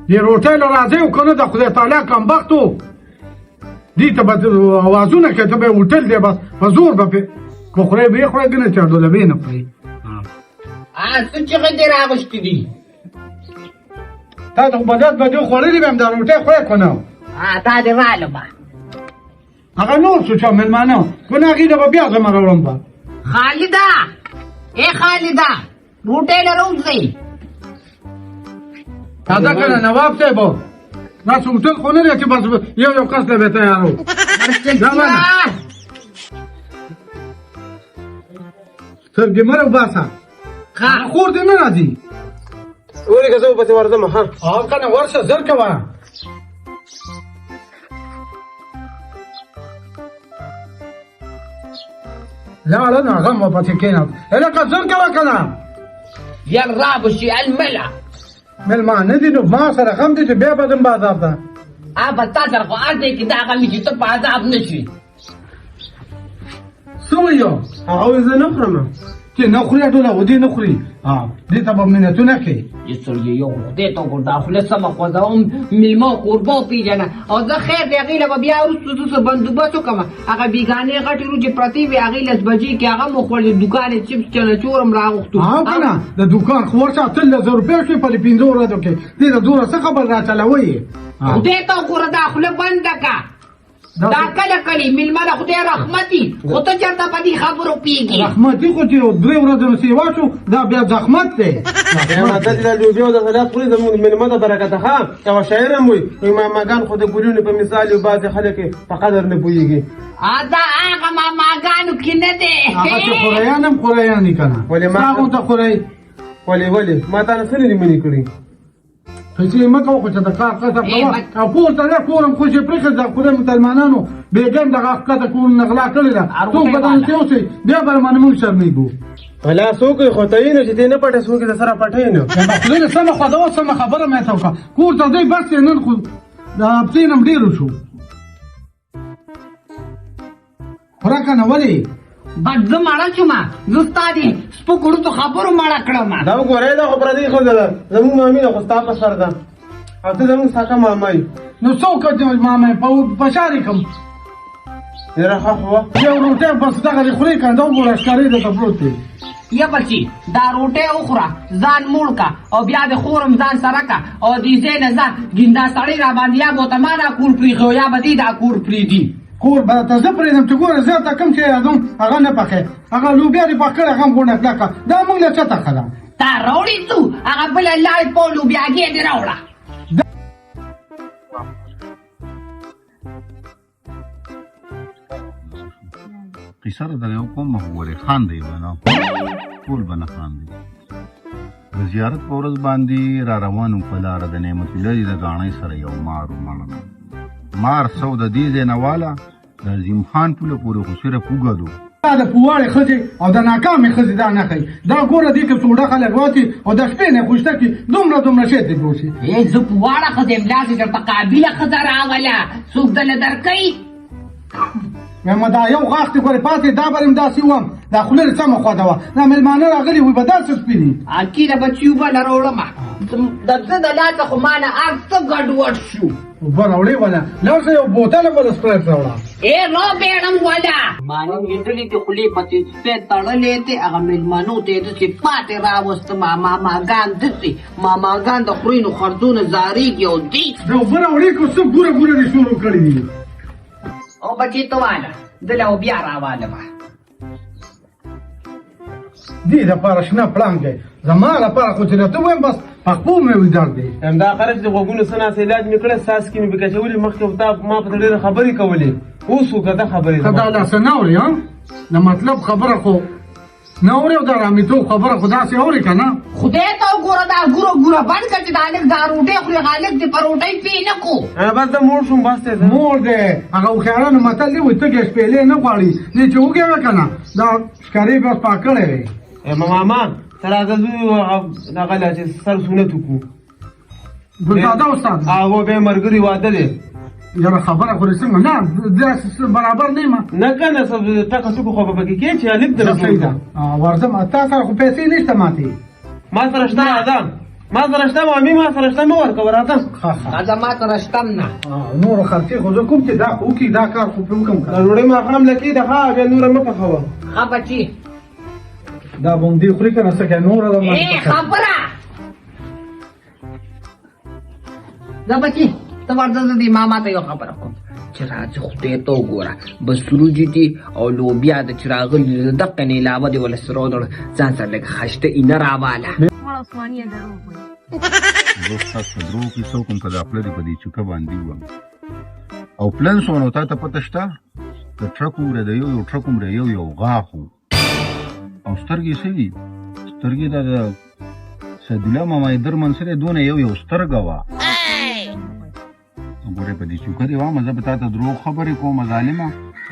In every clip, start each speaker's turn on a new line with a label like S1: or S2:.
S1: دې روټۍ له راځي او که نه د خدای تعالی کمبخت و دې ته به اوازونه کوي ته به یې هوټل دی بس په زور به پرې که خورئ به یې خورئ که نه چاډولوي نه خورئ
S2: څه چغې دې راغوښتي دي
S1: تا ته خو بدات بجو خوړلي به یم دا روټۍ خورئ که نه
S2: تا دې رالمه
S1: هغه نور څه چا مېلمانه که نه هغې ته به بیا زما راوړم به
S2: خالده ای خالده روټۍ له روځئ
S1: تازه که نه نواب صاحب داسې هوټل خو نه دی چې بس یو کس له به تیارو سترګې مه راوباسه خور دې نه راځي
S3: ولې که زه ورپسې ورځم ها
S1: که نه ورشه زر کوه لاړه نو هغه مو پسې کېناست هلکه زر کوه که نه
S2: यल رابشي الملع
S1: مېلمانه دي نو ما سره غم دي چې بیا به ځم بازار ته
S2: ابا تا سره خو هر دی کې دا غمي چې ته په عذاب نه شي
S1: څه وایو
S3: هغه وایي زه نه خورم
S1: چې نه خوري ټوله خو دې نه خوري دې ته به منتونه کوي
S2: یسړي یو خدای ته ګور دا خوله سمه خوځوم میلمه قربا وپېژنه او زه خیر دی هغې له به بیا وروسته څه بندوبست وکړم هغه بېګانې غټې روجې پرتې وې هغې لس بجې کې هغه مو خوړلې دوکان یې چپس چنچور هم راغوښتو
S1: که نه د دوکان خو ورشه 13,000 روپۍ شوې په دې 15 ورځو کې دې ته دومره څه خبر را چلوئ
S2: خدای ته وګوره دا خوله بنده که دا کله کله میلمه د خدای رحمتي خو ته چېرته په دې خبرو پوهېږې
S1: رحمتي خو چې 3 ورځو سیوا شو دا بیا زحمت دی
S3: دلته د لوبیا او د سلاد خوري زموږ مېلمه ته برکته ښه یوه شاعر هم وایي ماماګان خو د ګلونو په مثال یو بعضې خلک په قدر نه پوهېږي
S2: دا هغه ماماګانو کې نه دی
S1: هغه چې خوریان هم خوریان دي که نه ستا غونته خورئ
S3: ولې ما تا نه څه نه دي منې کړي
S1: پیسې مه کوه خو چې د کار قدر کوه او پورته دی کور هم خو چې پرېښه د خدای مسلمانانو بېګم دغه ښکته کورونه غلا کړې ده څوک به داسې اوسئ بیا به رمانه موږ شرمېږو
S3: ولا څوک یې خو ته یې نو چې دې نه پټه څوک یې د سره پټه یې نو
S1: خدای دې سمه خوا ده اوس سمه خبره مې ته وکړه کور ته ځئ بس یې نن خو د هفتې نه هم ډېرو شو خوره که نه ولې
S2: بس زه مړه شومه زه ستا دې سپکړو خبرو مړه کړم
S3: دا وګورئ دا خو پردۍ ښځه ده زموږ مامي ده خو ستا په سر ده او ته زموږ ساکه ماما یې
S1: نو څوک ماما په شا دې کړم
S3: ډېره ښه خو وه
S1: یو روټۍ بس دغه دې خورې که نه دا وګوره ښکارې درته پروت دی
S2: یا بچي دا روټۍ وخوره ځان موړ که او بیا د خورم ځان سره که او دې ځای نه ځه ګیندا سړی را باندې یا به ته ما دا کور پرېښی او یا به دې دا کور پرېږدي
S1: کور به ته زه پرېږدم چې ګوره زه ته کوم چې یادوم هغه نه پخې هغه لوبیا دې پخ کړی هغه هم غونډه کلکه دا موږ له چته ښه ده
S2: تا راوړې څو هغه بله لاړې په لوبیاګې دې راوړه
S4: قصه در یو کوم وګورې خاندئ به نه ټول به نه خاندئ د زیارت په ورځ باندې را روان وم په لاره د نعمت الله د ګاڼۍ سره یو مار ومړنه مار سو د دې ځای نه واله د عظیم خان پوله پورې خو صرف وګدو
S1: دا د پوواړې ښځې او د ناکامې ښځې دا نه کوي دا ګوره دې کې سوډه خلک واچي او د شپې نه خوشته کړي دومره شی دې جوړ شي
S2: زه پواړه ښځه یم داسې درته قابله ښځه راوله څوک دله درکوي
S1: وایم دا یو غاښ دې ګورې پاتې دا به یم داسې وم دا خوله دې سمه خوا ده وه دا مېلمانه راغلي وي به داسې سپي
S2: اکیده بچي اوبه له راوړمه د ده د لاسه خو ما نه هر څه ګډوډ شو
S1: اوبه راوړې وله لاړ شه یو بوتله بله سپرایټ راوړه
S2: رو بیړم وله مانم لیدلې د خولې پسې سپی تړلې دی هغه مېلمنو ته یې داسې پاتې راوستم ماماګان داسې ماماګان د خورینو خرڅونه زارېږي او دی
S1: دا اوبه راوړې که څه ګوره دې شروع کړي دي
S2: او بچې ته واله ده له بیا راوالمه
S1: دې دپاره شنه پړانګ دی زما لپاره خو چې درته ووایم بس پخپو مې ویدار دی
S3: همدا خلک د غوږونو څه ناڅه علاج مې کړی څاڅکي مې پکې اچولي مخکې تا ما پته ډېرې خبرې کولې اوس خو که ده خبرې
S1: ته دا داسې نه اورې د مطلب خبره خو نه اورې او د رامیتوب خبره خو داسې اورې که نه
S2: خدای ته وګوره دا ګوره بند کړه چې دا هلک دا روټۍ خوري هغه هلک دې په روټۍ پې نه کړو
S3: بس زه موړ شوم بس دی
S1: مور دی هغه هوښیارانو متل دی وایي تږې شپېلې نه غواړي دې چې وګوره که نه دا ښکارې بیا سپا کړی دی
S3: ماما ته راځه ځو دغه له چې سر سنت وکړو
S1: ګلزاده استاد
S3: هغه بیا ملګري واده دی
S1: یاره خبره خو دې څنګه نه داسې برابر نه یم
S3: نه که نه ټکه ټوکه خو به پکې کې چې هلک در
S1: ورځم تا سره خو پیسې نشته ماتې
S3: ما سره شته راځه ما سره شته مامي ما سره شته مې ورکوه راته
S2: دا ما سره شتم نه
S1: نور خرچې خو زه کوم چې دا خو وکړي دا کار خو پرې وکړم
S3: دا ډوډۍ ماښام لکې ده ښه بیا نوره مه پخوه
S2: ښه بچي
S1: دا بوندي خوري که نه څه کوي نوره ده
S2: خبره دا بچي ته ورځه زه دې ماما ته یو خبره کوم چې راځي خدای ته وګوره بس سروجي دي او لوبیا د چې راغلي دقه نه علاوه دې ولا سره وړه ځان سره لږ خشته اینه راواله
S5: عثماني دروغ وایي
S4: زه ستاسو دروغ کیسه کوم که دا پله دې په دې چوکه باندې وم او پلن سو نو تا ته پته شته د ټرک وره د یو ټرک وره یو غاښ او سترګې څه دي سترګې د سیدالله ماما در منصر دونه یو سترګه وه ګورې په دې چوکه دې وامه زه به تا ته دروغ خبرې کوم ظالمه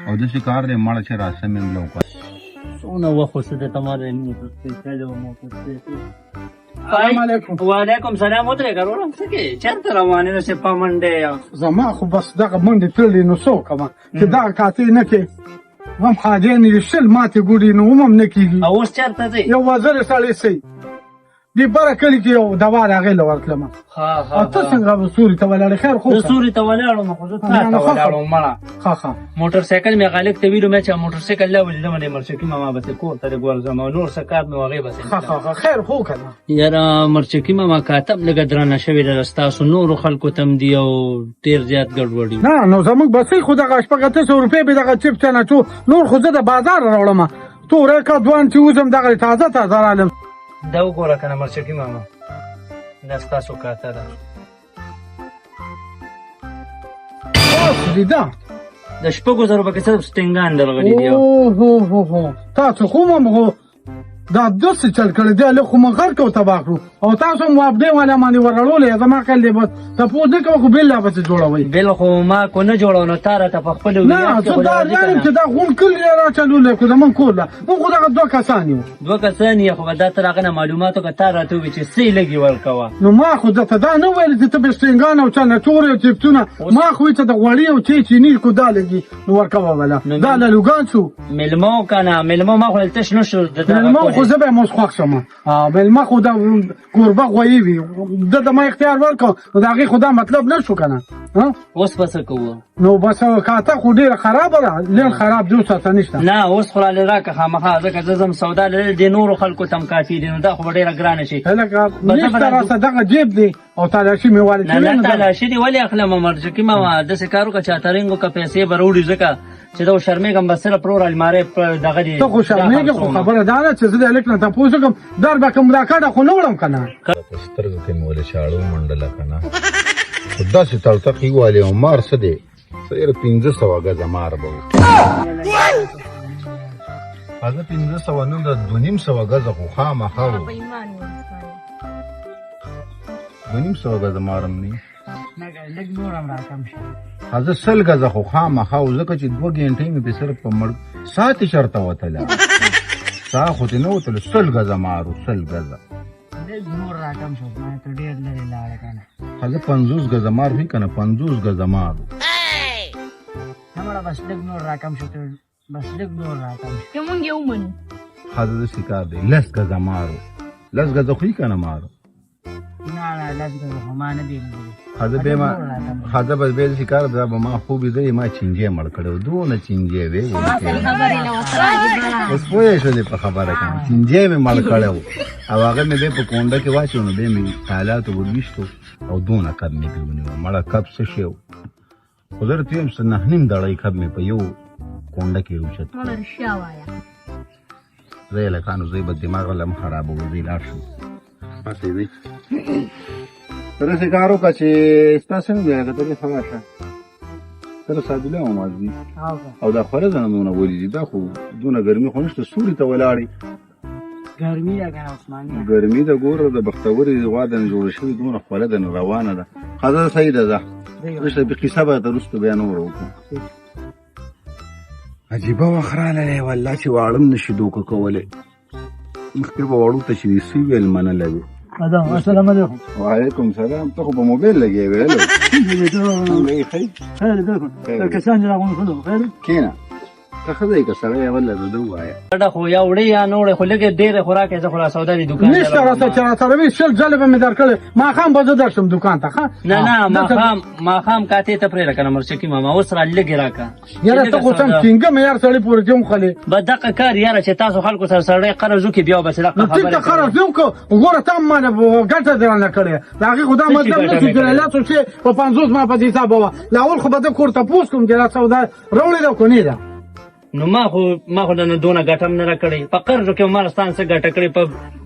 S4: او داسې کار دی مړه چې راسه مې مله وکړه
S6: څونه وخت خو څه د تماره موټر سایکل او موټر سایکل
S1: السلام علیکم
S6: وعلیکم سلام ودرېږه وروڼه څه کوې چېرته روان یې داسې په منډې
S1: زما خو بس دغه منډې تللې نو څه وکړمه چې دغه کاتې نه کې هم حاجیانې دي شل ماتې ګوډې نو هم نه کېږي
S6: او اوس چېرته ځئ
S1: یو وزر سړی سي دې بره کلي کې یو دوا د هغې له ورتلمه او ته څنګه به سوري ته ولاړې خیر خو
S6: زه سوري ته ولاړم خو زه تا ته ولاړم مړه
S1: ښه
S6: موټر سایکل مې غالب ته ویلو مې چې موټر سایکل لا ولیدم د مرچکي ماما بسې کور ته ګورځم او نور څه کار مې هغې بسې
S1: ښه خیر خو که نه
S6: یاره مرچکي ماما کاتم لږه درانه شوې ده ستاسو نورو خلکو ته هم دي او ډېر زیات ګډوډي
S1: نه نو زموږ بسې خو دغه شپږ اتۀ سوه روپۍ به دغه چپ چنچو نور خو زه د بازار راوړمه توری کا دوان چې وځم دغه تازه رالم
S6: دا وګوره که نه مرچکي ماما دا ستاسو کاته ده
S1: تاسو دي دا
S6: د شپږو زرو پکې صرف سټینګان درغلي دي
S1: اوه تاسو خو مو دا داسې چل کړی دی لږ خو مو غرق او تباه کړو او تاسو هم وابدې والا باندې ورړولې زما خیال دی بس تپوس نه کوه خو بېل لا پسې جوړوئ
S6: بل خو ما کو نه جوړو نو تا راته په خپل
S1: نه زه دا یم چې دا غون کلي را چلولې کړو زمونږ کور له موږ خو دغه دوه کسان یو
S6: دوه کسان یې خو به دا تر هغه نه معلوماتو که تا راته ووایي چې څه لږې ورکوه
S1: نو ما خو درته دا نه ویل چې ته به سټینګان او چنچورې او چپسونه ما خو وایي چې د غوړي او چیني کو دا لګي نو ورکوه وله دا للوګان شو
S6: مېلمه که نه مېلمه ما خو دلته شنه شو
S1: مېلمه خو زه به یې اوس خوښ شم مېلمه خو د کوربه غویي وي ده ته ما اختیار ورکړو نو د هغې خو دا مطلب نه شو که نه
S6: اوس به څه کوو
S1: نو بس کاته خو ډېره خرابه ده لږ خراب دې اوس نشته
S6: نه اوس خو رالې راکړه خامخا ځکه زه ځم سودا لرل دې نورو خلکو ته هم کافي دي نو دا خو به ډېره ګرانه شي
S1: هلکه نشته راسه دغه جیب دی او تالاشي مې والې
S6: نه نه تالاشي دې ولې اخلم مرجکي ماما داسې کار وکړه چې اترنګو که پیسې به راوړي ځکه چې دا شرمېږم بس صرف پرور المارۍ دغه دي
S1: ته خو شرمېږې خو خبره دا ده چې زه د هلک نه تپوس وکړم در به کوم دا کډه خو نه وړم که نه
S4: په سترګو کې مې ولې چاړو منډله که نه خو داسې تړتقې ووالې او مار څه دی څه یاره 500 ګزه مار به و هغه 500 نه د 250 ګزه خو خامخا و 250 ګزه مارم نه
S6: لږ نور هم راکم شه
S4: هغه 100 ګزه خو خامخا و ځکه چې 2 ګنټې مې پې صرف په مړ ساعت یې شرطه وتله سا خو دې نه وتله 100 ګزه مار و 100 ګزه
S6: لږ نور راکم شو ما ته ډېر لرې لاړه که نه
S4: هغه 50 ګزه مار وي که نه 50 ګزه مار
S6: نه مړه بس لږ نور راکم شو بس لږ نور راکم شو
S5: که مونږ یې ومنو
S4: هغه داسې کار دی 10 ګزه مار و 10 ګزه خو یې که نه مار
S6: نه نه لږ ګزه خو ما نه دي لیدلي
S4: هغه به ما هغه به داسې کار دا به ما خوب دی ما چینجې مړ کړی و دونه چینجې وې اوس پوه شولې په خبره کې چینجې مې مړ کړی و او هغه مې بیا په کونډه کې واچو نو بیا مې حالاتو ورویشتو او دونه کب مې پرې ونیو مړه کب څه شی و خو زه درته وایم څه 9.5 دړۍ کب مې په یو کونډه کې روچت
S5: مړه رښتیا وایه
S4: زه یې لکانو زه یې به دماغ له هم خرابوو زه یې لاړ شو پسې دی ته داسې کار وکړه چې ستا څنګه دی هغه ته دې خبر شه ته د سعدالله مماز دي او دا خوره ځنه دونه ولي دي دا خو دونه ګرمي خو نشته سوري ته ولاړې
S6: ګرمي ده که نه عثماني
S4: ګرمي د ګوره د بختورې غوا د نه جوړه شوې دونه خوله د نه روانه ده ښځه صحیح ده ځه نشته بې قیصه به ته وروسته بیا نوره وکړو عجیبه وخت راغلی والله چې واړه هم نشي دوکه کولی مخکې به واړو ته چې دې سوي ویل منلی وي
S1: السلام علیکم
S4: وعلیکم سلام ته خو په موبایل لګې وې هلو
S1: خیر کسان راغونډ کړو خیر
S4: کښېنه ښه دی که سړی اول له ده ووایه
S6: دا خو یا وړې یا نه وړې خو لږ ډېرې خوراک زه خو را سودا دي دوکان
S1: نشته راسه چې راسره وي 100 ځله به مې درکړې ماښام به زه درشم دوکان ته ښه
S6: نه ماښام کاتې ته پرېږده که نه مرچکي ماما اوس را لږې راکړه
S1: یاره ته خو سم ټینګه مې یار سړی پورې چې ومخلې
S6: به دقه کار یاره چې تاسو خلکو سره سړی قرض وکړي بیا بس دقه
S1: نو ټیک ته
S6: خبره
S1: قرض دې وکړو وګوره ته هم مانه ګټه درنه کړې د هغې خو دا مطلب نه شي چې لاسو شي په 50 ما په حساب وه له اول خو به زه کور تپوس کوم چې دا سودا راوړې ده که نه ده
S6: نو ما خو نه دونه ګټه هم نه راکړې په قرضو کې ما ستان څه ګټه کړې په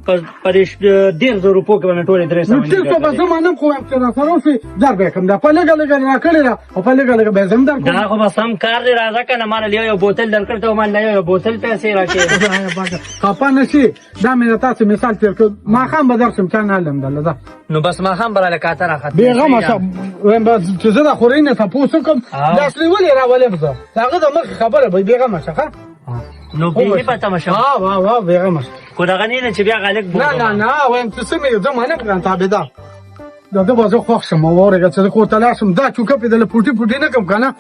S6: 1,000 روپو کې به مې ټولې 300
S1: نو ټیک ته به زه منم خو وایم چې راسره وشي در به یې کړم دا په لږه لږه راکړې ده او په لږه لږه به یې زه هم درکړم
S6: دا خو به سم کار دی راځه که نه ما له یو بوتل درکړ ته ما له یو بوتل پیسې راکړې
S1: خفه نه شي دا مې د تاسو مثال تېر کړ ماښام به درشم چا نه الحمدلله ده
S6: نو بس ماښام به راله کاته راختې
S1: بېغمه شه وایم به چې زه د خورۍ نه تپوس وکړم داسې ولې راولم زه د هغه د مخکې خبره به بېغمه شه ښه
S6: نو بیخي په تمه شم
S1: واه بېغمه شه
S6: خو دغه نه چې بیا غالک
S1: نه وایم چې څه مې زه منم ګران تابعدار دا ده به زه خوښ شم واورېږه چې زه کور ته لاړ شم دا چوکه پې دله پوټي نه کړم که نه